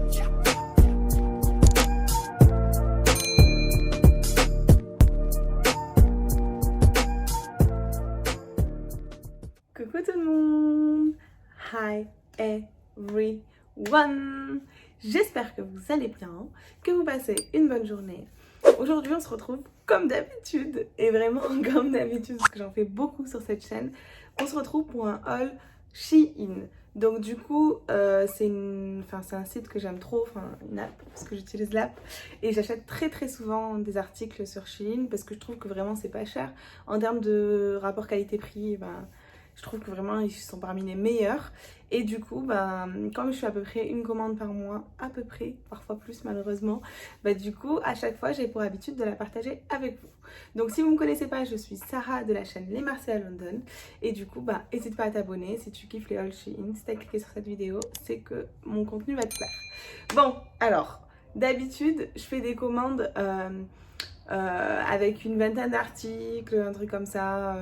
Coucou tout le monde! Hi everyone! J'espère que vous allez bien, que vous passez une bonne journée. Aujourd'hui on se retrouve comme d'habitude, et vraiment comme d'habitude parce que j'en fais beaucoup sur cette chaîne. On se retrouve pour un haul Shein. Donc du coup c'est un site que j'aime trop, une app, parce que j'utilise l'app et j'achète très souvent des articles sur Shein parce que je trouve que vraiment c'est pas cher. En termes de rapport qualité-prix, je trouve que vraiment ils sont parmi les meilleurs. Et du coup, comme je fais à peu près une commande par mois, à peu près, parfois plus malheureusement, du coup, à chaque fois, j'ai pour habitude de la partager avec vous. Donc si vous ne me connaissez pas, je suis Sarah de la chaîne Les Marseillais à London. Et du coup, n'hésite pas à t'abonner si tu kiffes les hauls Shein. Si tu as cliqué sur cette vidéo, c'est que mon contenu va te plaire. Bon, alors, d'habitude, je fais des commandes... avec une vingtaine d'articles, un truc comme ça,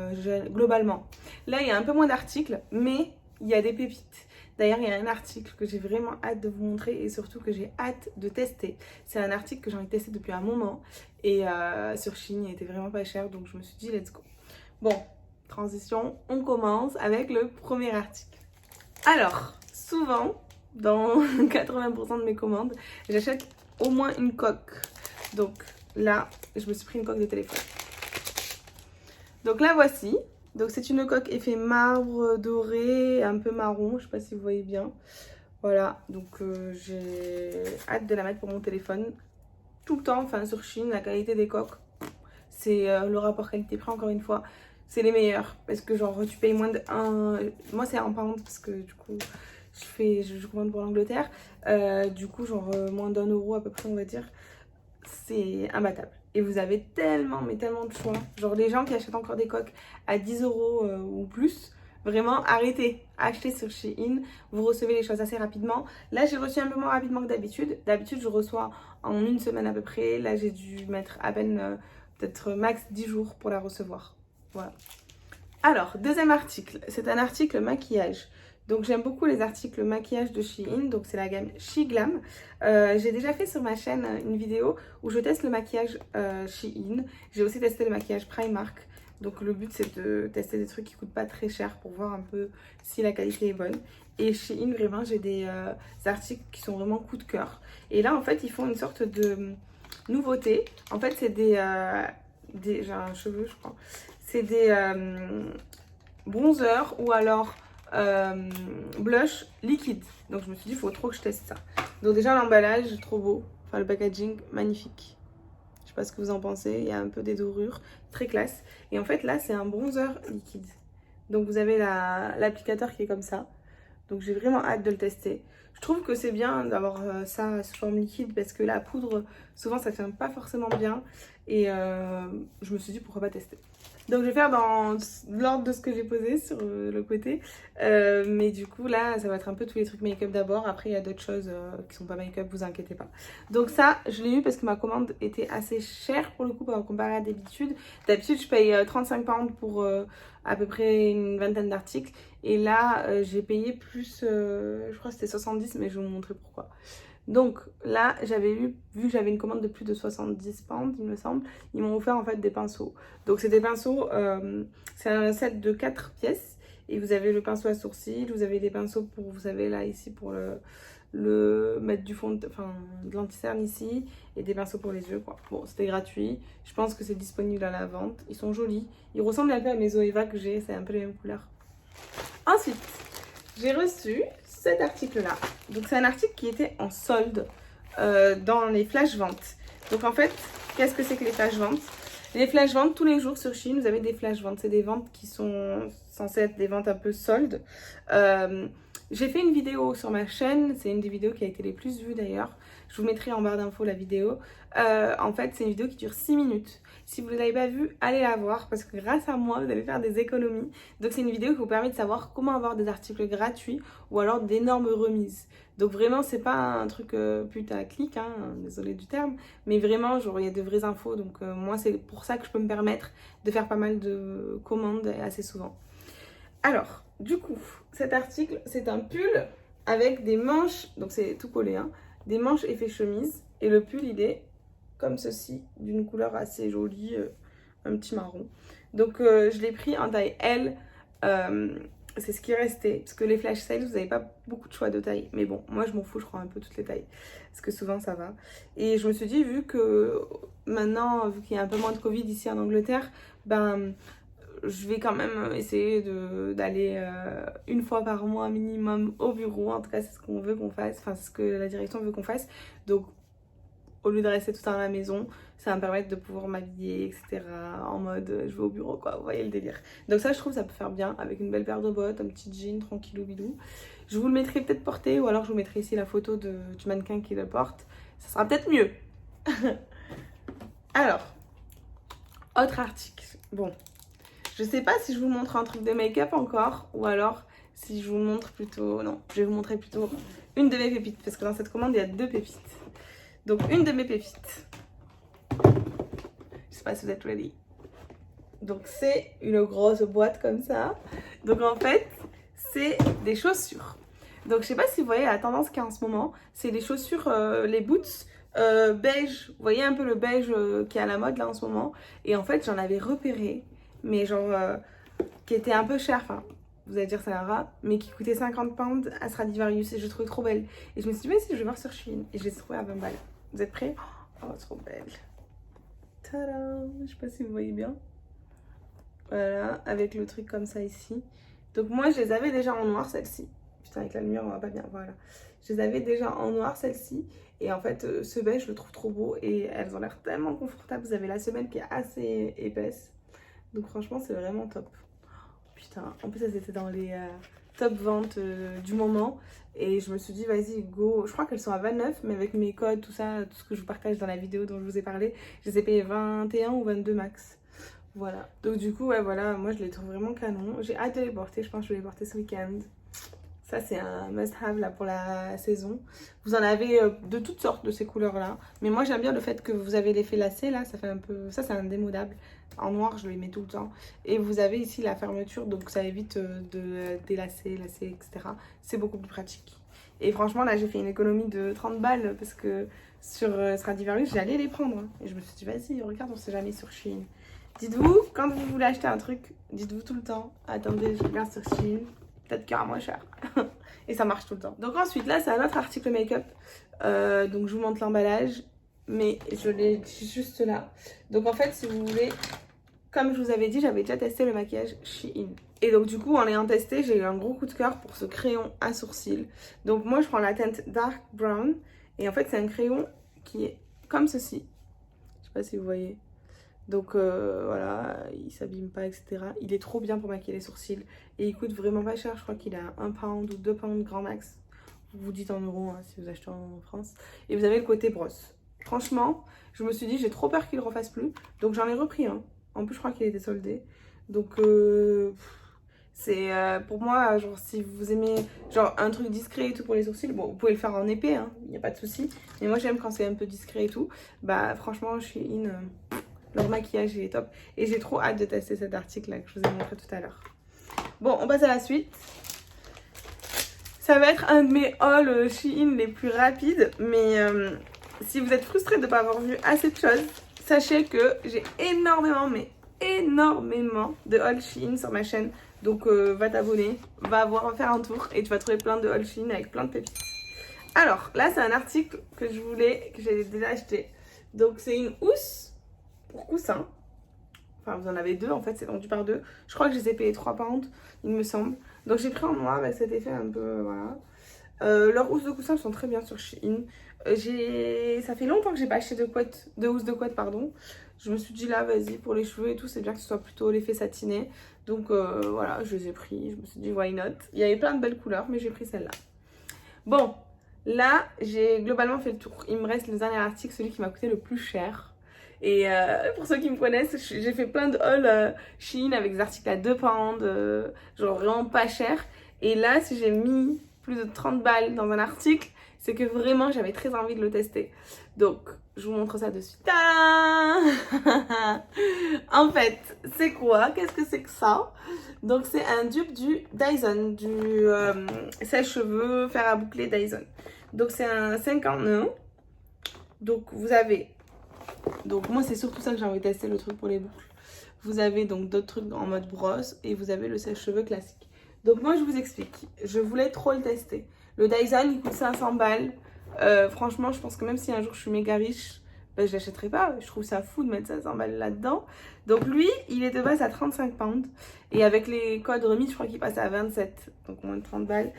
globalement. Là, il y a un peu moins d'articles, mais il y a des pépites. D'ailleurs, il y a un article que j'ai vraiment hâte de vous montrer et surtout que j'ai hâte de tester. C'est un article que j'ai envie de tester depuis un moment et sur Shein, il était vraiment pas cher, donc je me suis dit let's go. Bon, transition, on commence avec le premier article. Alors, souvent, dans 80% de mes commandes, j'achète au moins une coque. Donc là, je me suis pris une coque de téléphone. Donc la voici. Donc c'est une coque effet marbre doré, un peu marron, je sais pas si vous voyez bien. Voilà, donc j'ai hâte de la mettre pour mon téléphone. Tout le temps, sur Shein, la qualité des coques, c'est le rapport qualité-prix encore une fois, c'est les meilleurs. Parce que genre tu payes moins de 1... Moi c'est en pound parce que du coup je commande pour l'Angleterre. Du coup genre moins d'1 € à peu près on va dire. C'est imbattable. Et vous avez tellement, mais tellement de choix. Genre les gens qui achètent encore des coques à 10 € ou plus, vraiment arrêtez, achetez sur Shein, vous recevez les choses assez rapidement. Là j'ai reçu un peu moins rapidement que d'habitude. D'habitude je reçois en une semaine à peu près. Là j'ai dû mettre à peine peut-être max 10 jours pour la recevoir. Voilà. Alors, deuxième article, c'est un article maquillage. Donc j'aime beaucoup les articles maquillage de Shein, donc c'est la gamme Sheglam. J'ai déjà fait sur ma chaîne une vidéo où je teste le maquillage Shein. J'ai aussi testé le maquillage Primark. Donc le but c'est de tester des trucs qui coûtent pas très cher pour voir un peu si la qualité est bonne. Et Shein, vraiment j'ai des articles qui sont vraiment coup de cœur. Et là en fait ils font une sorte de nouveauté. En fait c'est j'ai un cheveu je crois. C'est des bronzers ou alors blush liquide. Donc je me suis dit, il faut trop que je teste ça. Donc déjà l'emballage, trop beau. Enfin le packaging, magnifique. Je sais pas ce que vous en pensez. Il y a un peu des dorures, très classe. Et en fait là, c'est un bronzer liquide. Donc vous avez l'applicateur qui est comme ça. Donc j'ai vraiment hâte de le tester. Je trouve que c'est bien d'avoir ça sous forme liquide parce que la poudre, souvent ça tient pas forcément bien. Et je me suis dit pourquoi pas tester. Donc je vais faire dans l'ordre de ce que j'ai posé sur le côté. Mais du coup là ça va être un peu tous les trucs make-up d'abord. Après il y a d'autres choses qui sont pas make-up, vous inquiétez pas. Donc ça je l'ai eu parce que ma commande était assez chère pour le coup comparé à d'habitude. D'habitude je paye 35 pounds pour à peu près une vingtaine d'articles. Et là j'ai payé plus, je crois que c'était 70 mais je vais vous montrer pourquoi. Donc là, vu que j'avais une commande de plus de 70 pounds, il me semble, ils m'ont offert en fait des pinceaux. Donc c'est des pinceaux, c'est un set de 4 pièces. Et vous avez le pinceau à sourcils, vous avez des pinceaux pour, vous savez là ici pour le mettre du fond, de l'anti-cerne ici. Et des pinceaux pour les yeux quoi. Bon, c'était gratuit. Je pense que c'est disponible à la vente. Ils sont jolis. Ils ressemblent un peu à mes Zoeva que j'ai, c'est un peu les mêmes couleurs. Ensuite, j'ai reçu cet article-là. Donc c'est un article qui était en solde dans les flash ventes. Donc en fait, qu'est-ce que c'est que les flash ventes? Les flash ventes, tous les jours sur Shein, vous avez des flash ventes. C'est des ventes qui sont censées être des ventes un peu soldes. J'ai fait une vidéo sur ma chaîne. C'est une des vidéos qui a été les plus vues d'ailleurs. Je vous mettrai en barre d'infos la vidéo. En fait, c'est une vidéo qui dure 6 minutes. Si vous ne l'avez pas vue, allez la voir parce que grâce à moi, vous allez faire des économies. Donc c'est une vidéo qui vous permet de savoir comment avoir des articles gratuits ou alors d'énormes remises. Donc vraiment, c'est pas un truc putaclic, hein, désolé du terme, mais vraiment, genre, il y a de vraies infos. Donc moi, c'est pour ça que je peux me permettre de faire pas mal de commandes assez souvent. Alors, du coup, cet article, c'est un pull avec des manches, donc c'est tout collé, hein, des manches effet chemise. Et le pull, il est comme ceci, d'une couleur assez jolie, un petit marron. Donc je l'ai pris en taille L. C'est ce qui restait, parce que les flash sales, vous n'avez pas beaucoup de choix de taille. Mais bon, moi je m'en fous, je prends un peu toutes les tailles, parce que souvent ça va. Et je me suis dit, vu que maintenant, vu qu'il y a un peu moins de Covid ici en Angleterre, ben je vais quand même essayer d'aller une fois par mois minimum au bureau. En tout cas, c'est ce qu'on veut qu'on fasse, enfin c'est ce que la direction veut qu'on fasse. Donc au lieu de rester tout le temps à la maison, ça va me permettre de pouvoir m'habiller, etc. En mode je vais au bureau, quoi. Vous voyez le délire. Donc ça, je trouve ça peut faire bien avec une belle paire de bottes, un petit jean tranquillou bidou. Je vous le mettrai peut-être porté, ou alors je vous mettrai ici la photo du mannequin qui le porte. Ça sera peut-être mieux. Alors, autre article. Bon, je sais pas si je vous montre un truc de make-up encore, ou alors si je vous montre plutôt... Non, je vais vous montrer plutôt une de mes pépites, parce que dans cette commande, il y a 2 pépites. Donc, une de mes pépites. Je sais pas si vous êtes ready. Donc, c'est une grosse boîte comme ça. Donc, en fait, c'est des chaussures. Donc, je sais pas si vous voyez la tendance qu'il y a en ce moment. C'est les chaussures, les boots beige. Vous voyez un peu le beige qui est à la mode là en ce moment. Et en fait, j'en avais repéré. Mais genre, qui était un peu cher. Enfin, vous allez dire c'est un rat. Mais qui coûtait 50 pounds à Stradivarius. Et je le trouvais trop belle. Et je me suis dit, mais si je vais voir sur Shein. Et je les ai trouvées à 20 balles. Vous êtes prêts? Oh, trop belle. Tada! Je sais pas si vous voyez bien. Voilà, avec le truc comme ça ici. Donc moi, je les avais déjà en noir, celle-ci. Putain, avec la lumière, on va pas bien. Voilà. Je les avais déjà en noir, celle-ci. Et en fait, ce beige, je le trouve trop beau. Et elles ont l'air tellement confortables. Vous avez la semelle qui est assez épaisse. Donc franchement, c'est vraiment top. Putain, en plus, elles étaient dans les top ventes du moment. Et je me suis dit, vas-y, go. Je crois qu'elles sont à 29, mais avec mes codes, tout ça, tout ce que je vous partage dans la vidéo dont je vous ai parlé, je les ai payées 21 ou 22 max. Voilà. Donc du coup, ouais, voilà, moi je les trouve vraiment canon. J'ai hâte de les porter, je pense que je vais les porter ce week-end. Ça, c'est un must-have là pour la saison. Vous en avez de toutes sortes de ces couleurs-là. Mais moi, j'aime bien le fait que vous avez l'effet lacé là. Ça fait un peu... Ça, c'est indémodable. En noir, je les mets tout le temps. Et vous avez ici la fermeture, donc ça évite de délacer, lacer, etc. C'est beaucoup plus pratique. Et franchement, là, j'ai fait une économie de 30 balles parce que sur Stradivarius, j'allais les prendre. Hein. Et je me suis dit, vas-y, regarde, on sait jamais sur Shein. Dites-vous, quand vous voulez acheter un truc, dites-vous tout le temps, attendez, je regarde sur Shein. Peut-être qu'il y aura moins cher. Et ça marche tout le temps. Donc ensuite, là, c'est un autre article make-up. Donc je vous montre l'emballage. Mais je l'ai juste là. Donc en fait, si vous voulez, comme je vous avais dit, j'avais déjà testé le maquillage Shein. Et donc du coup, en l'ayant testé, j'ai eu un gros coup de cœur pour ce crayon à sourcils. Donc moi, je prends la teinte Dark Brown. Et en fait, c'est un crayon qui est comme ceci. Je sais pas si vous voyez. Donc voilà, il s'abîme pas, etc. Il est trop bien pour maquiller les sourcils. Et il coûte vraiment pas cher. Je crois qu'il a 1 pound ou 2 pounds grand max. Vous dites en euros hein, si vous achetez en France. Et vous avez le côté brosse. Franchement, je me suis dit, j'ai trop peur qu'il ne refasse plus. Donc j'en ai repris un. En plus, je crois qu'il était soldé. Donc c'est pour moi, genre si vous aimez genre un truc discret et tout pour les sourcils, bon, vous pouvez le faire en épais, hein, il n'y a pas de souci. Mais moi, j'aime quand c'est un peu discret et tout. Bah franchement, je suis leur maquillage il est top. Et j'ai trop hâte de tester cet article là que je vous ai montré tout à l'heure. Bon, on passe à la suite. Ça va être un de mes hauls Shein les plus rapides. Mais si vous êtes frustré de ne pas avoir vu assez de choses, sachez que j'ai énormément, mais énormément de hauls Shein sur ma chaîne. Donc va t'abonner, va faire un tour et tu vas trouver plein de hauls Shein avec plein de pépites. Alors là, c'est un article que j'ai déjà acheté. Donc c'est une housse pour coussin. Enfin, vous en avez 2 en fait, c'est vendu par 2. Je crois que je les ai payés 3 pounds, il me semble. Donc j'ai pris en noir avec cet effet un peu, voilà. Leurs housses de coussin sont très bien sur Shein. Ça fait longtemps que j'ai pas acheté de housse de couette, pardon. Je me suis dit là, vas-y, pour les cheveux et tout, c'est bien que ce soit plutôt l'effet satiné. Donc voilà, je les ai pris. Je me suis dit, why not? Il y avait plein de belles couleurs, mais j'ai pris celle-là. Bon, là, j'ai globalement fait le tour. Il me reste le dernier article, celui qui m'a coûté le plus cher. Et pour ceux qui me connaissent, j'ai fait plein de hauls Shein avec des articles à 2 pounds, genre vraiment pas cher. Et là, si j'ai mis plus de 30 balles dans un article, c'est que vraiment j'avais très envie de le tester. Donc, je vous montre ça de suite. Tadam! En fait, c'est quoi? Qu'est-ce que c'est que ça? Donc, c'est un dupe du Dyson, du sèche-cheveux, fer à boucler Dyson. Donc c'est un 50 nœuds. Donc vous avez, donc moi c'est surtout ça que j'ai envie de tester, le truc pour les boucles. Vous avez donc d'autres trucs en mode brosse et vous avez le sèche-cheveux classique. Donc moi je vous explique, je voulais trop le tester. Le Dyson il coûte 500 balles. Franchement je pense que même si un jour je suis méga riche, ben, je l'achèterai pas. Je trouve ça fou de mettre 500 balles là-dedans. Donc lui il est de base à 35 pounds. Et avec les codes remis je crois qu'il passe à 27. Donc moins de 30 balles.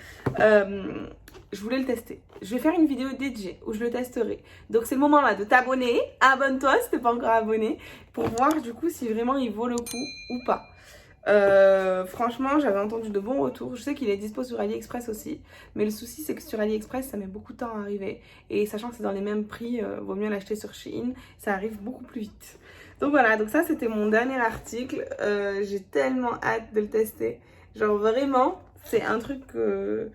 Je voulais le tester. Je vais faire une vidéo dédiée où je le testerai. Donc c'est le moment là de t'abonner. Abonne-toi si t'es pas encore abonné. Pour voir du coup si vraiment il vaut le coup ou pas. Franchement j'avais entendu de bons retours. Je sais qu'il est dispo sur AliExpress aussi. Mais le souci c'est que sur AliExpress ça met beaucoup de temps à arriver. Et sachant que c'est dans les mêmes prix, vaut mieux l'acheter sur Shein. Ça arrive beaucoup plus vite. Donc voilà, donc ça c'était mon dernier article. J'ai tellement hâte de le tester. Genre vraiment c'est un truc que...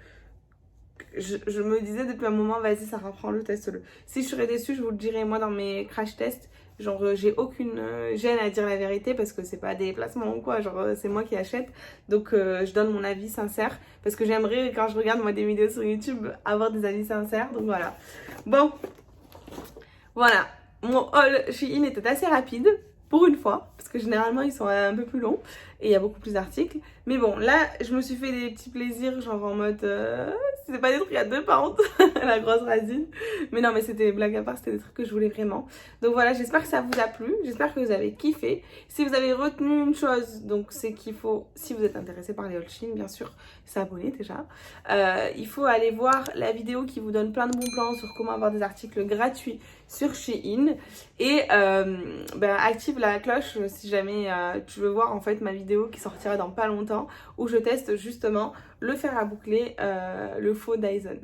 Je me disais depuis un moment, vas-y, ça reprend le test-le. Si je serais déçue, je vous le dirai moi dans mes crash tests. Genre, j'ai aucune gêne à dire la vérité parce que c'est pas des placements ou quoi. Genre, c'est moi qui achète. Donc, je donne mon avis sincère parce que j'aimerais, quand je regarde moi des vidéos sur YouTube, avoir des avis sincères. Donc, voilà. Bon, voilà. Mon haul Shein était assez rapide. Pour une fois, parce que généralement ils sont un peu plus longs et il y a beaucoup plus d'articles. Mais bon, là je me suis fait des petits plaisirs, genre en mode c'est pas des trucs à 2 pounds, la grosse racine. Mais non, mais c'était blague à part, c'était des trucs que je voulais vraiment. Donc voilà, j'espère que ça vous a plu, j'espère que vous avez kiffé. Si vous avez retenu une chose, donc c'est qu'il faut, si vous êtes intéressé par les hauls Shein, bien sûr, s'abonner déjà. Il faut aller voir la vidéo qui vous donne plein de bons plans sur comment avoir des articles gratuits sur Shein. Et active la cloche si jamais tu veux voir en fait ma vidéo qui sortira dans pas longtemps où je teste justement le fer à boucler, le faux Dyson.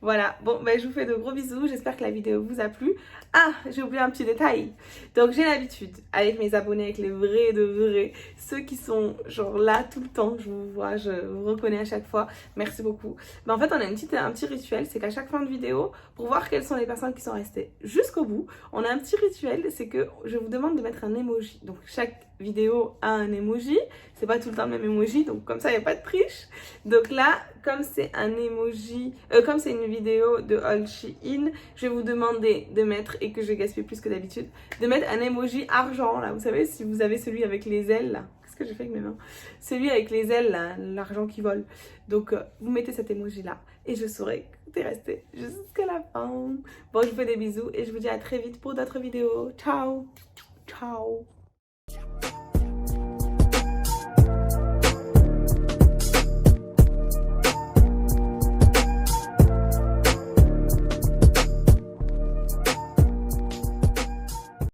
Voilà, bon je vous fais de gros bisous, j'espère que la vidéo vous a plu. Ah, j'ai oublié un petit détail. Donc j'ai l'habitude avec mes abonnés, avec les vrais de vrais, ceux qui sont genre là tout le temps, je vous vois, je vous reconnais à chaque fois, merci beaucoup. Mais en fait on a un petit rituel, c'est qu'à chaque fin de vidéo, pour voir quelles sont les personnes qui sont restées jusqu'au bout, on a un petit rituel, c'est que je vous demande de mettre un emoji. Donc chaque vidéo a un emoji, c'est pas tout le temps le même emoji, donc comme ça il n'y a pas de triche. Donc là, comme c'est un emoji, comme c'est une vidéo de haul Shein, je vais vous demander de mettre, et que je gaspille plus que d'habitude, de mettre un emoji argent là, vous savez, si vous avez celui avec les ailes là, qu'est-ce que j'ai fait avec mes mains, celui avec les ailes là, l'argent qui vole. Donc vous mettez cet emoji là et je saurai que t'es resté jusqu'à la fin. Bon, je vous fais des bisous et je vous dis à très vite pour d'autres vidéos. Ciao, ciao.